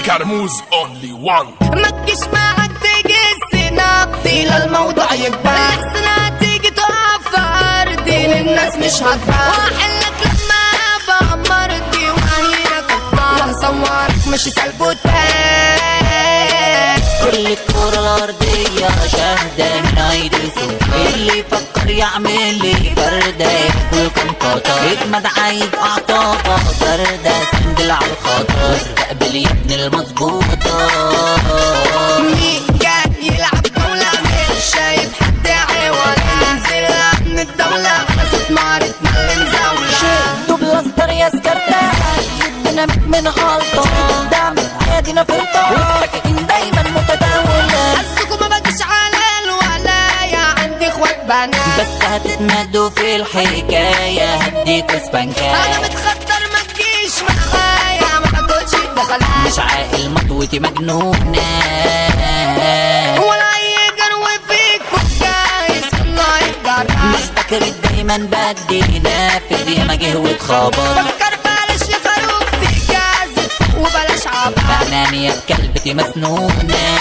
كرموز only one. ما تجيش معاك تجس نبضي للموضوع يكبر، احسن هتيجي تقف في ارضي للناس مش هتبان، واحلك لما ابقى مرضي وعينك اكبر، وهصورك مش سلبوتات. كل الكرة الأرضية شاهدة من عيدسه، اللي يفكر يعمل لي فردة ياكل كم قطر، اجمد عايز أعصابه فردة سندل على الخطر، استقبل يا ابن المظبوطة. مين جاي يلعب جولة مش شايف حد عوض، انزل ابن الدولة على صوت مارة معلم زولة. بلاستر يا سكرتة يدنا من غلطة، قدام عادينا فرطة والسكاكين دايما متداولة. حسكوا ما بجيش على الولاية، عندي اخوات بنات بس هتتمدوا في الحكاية هديكوا سبانكات. انا متخطر ما تجيش معايا، ما تاكلش الدخلات، مش عاقل مطوتي مجنونة ولا يجرو فيكوا جايز الله يجرب. مش فاكر دايما بدي نافذ يا ما جه واتخبط، فكر بلاش يا خروف تجازف وبلاش عبط، بعناني يا كلبتي مسنونة.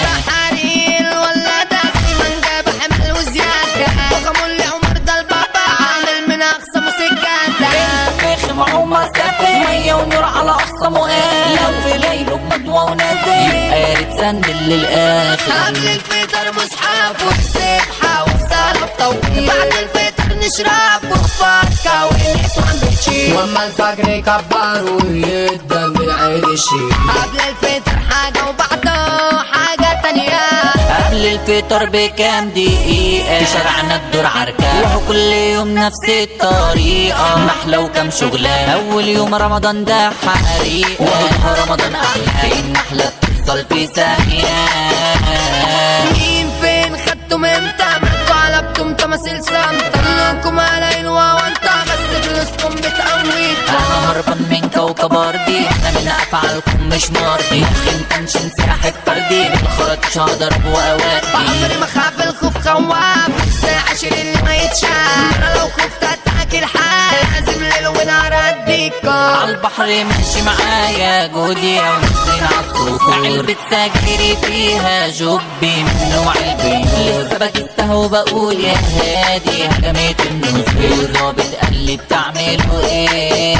بحرير ولا داخل من جاب حمل وزيادة، وخمول لي عمر ده البابا عامل من اقصى مسجادة. فخم عمر سافر مية ونور على اقصى مقام، لو في ليله بمضوى ونازل يبقى ياريت سندل للاخر. قبل الفطر مصحف وسبحة وسلف طويل، بعد الفطر نشرب وفاتكة ونسوان بتشيل، واما الفجر يكبروا يدن بالعيد الشيل. قبل الفطر حاجة وبعده حاجة تانية، قبل الفطر بكام دقيقة في شارعنا الدور عركة، وهو كل يوم نفس الطريقة محلى وكم شغلة. أول يوم رمضان ده حريقة، وهو رمضان أحلى النحلة بتحصل في ثانية. مين فين خدتم امتى مدوا علبتم تماثيل سمت، طلعكم على الوا وانت بس فلوسكم بتقويت. أنا هربان من كوكب أرضي، أنا من أفعالكم مش مرضي، أخي مكنش ساحة فردي بالخرط مش هضرب وأودي. عمري ما خاف الخوف خواف، الساعة 20 اللي ما يتشاف، أنا لو خفت أتاكل الحال لازم ليل ونهار أديكم. عالبحر ماشي معايا جودي ونزلين عالصخور، علبة سجايري فيها جبي من نوع البيور، لسه بجسها وبقول يا هادي هجمت النسور. ظابط قال لي بتعملوا ايه؟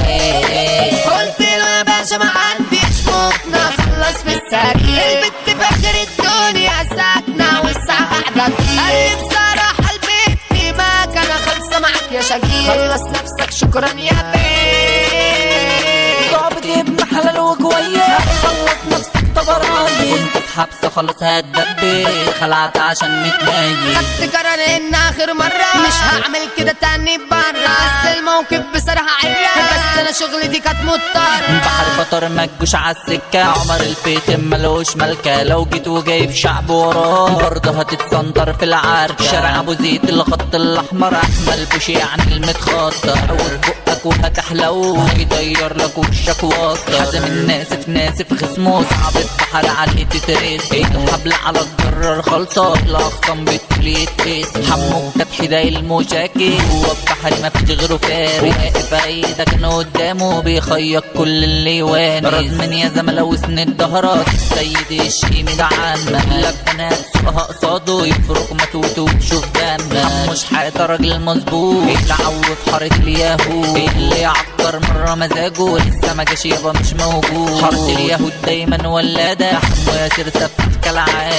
قلت له يا باشا ما عنديش مقنع خلص في السريع، البت فاخر الدنيا ساكنة والساعة قاعدة تطير. قال لي بصراحة البت ما كان خلصة معاك يا شقيق، خلص نفسك شكرا يا بيه. ظابط ابن حلال وكويس خلص نفسك طبراني، وانت في حبسة خلاص هتدبس، خلعت عشان متنيل. خدت قرار ان اخر مرة مش هعمل كده تاني برا، اصل الموقف بصراحة عرة، بس انا شغلتي كانت مضطرة. بحر خطر مجوش عالسكة، عمر الفيخم ملوش ملكة، لو جيت وجايب شعب وراه برضه هتتسنطر في العركة. شارع ابو زيد الخط الاحمر احمل بوش يعني المتخطر، اول بقك وهتحلو هيطير لك وشك واكتر. حزم الناسف ناسف خصمه صعب البحر عليه تترس، الحبل على الجرار خلصة الاخصام بتلي يتقس. حمو فتحي ده المشاكي هو البحر ما فيش غيره فارس، واقف ايدك انه قدامه بيخيط كل اللي يوانس. رزمن يا زملاء وسند ظهرك السيد الشيمي ده عنا، لك بنات سوقها قصاده يفرق متوت وتشوف دمك. حموش حياته راجل مظبوط يلعب في حارة اليهود، اللي يعكر مرة مزاجه لسه ما جاش يابا مش موجود. حارة اليهود دايما ولادة، حمو ياسر سفاح كالعادة.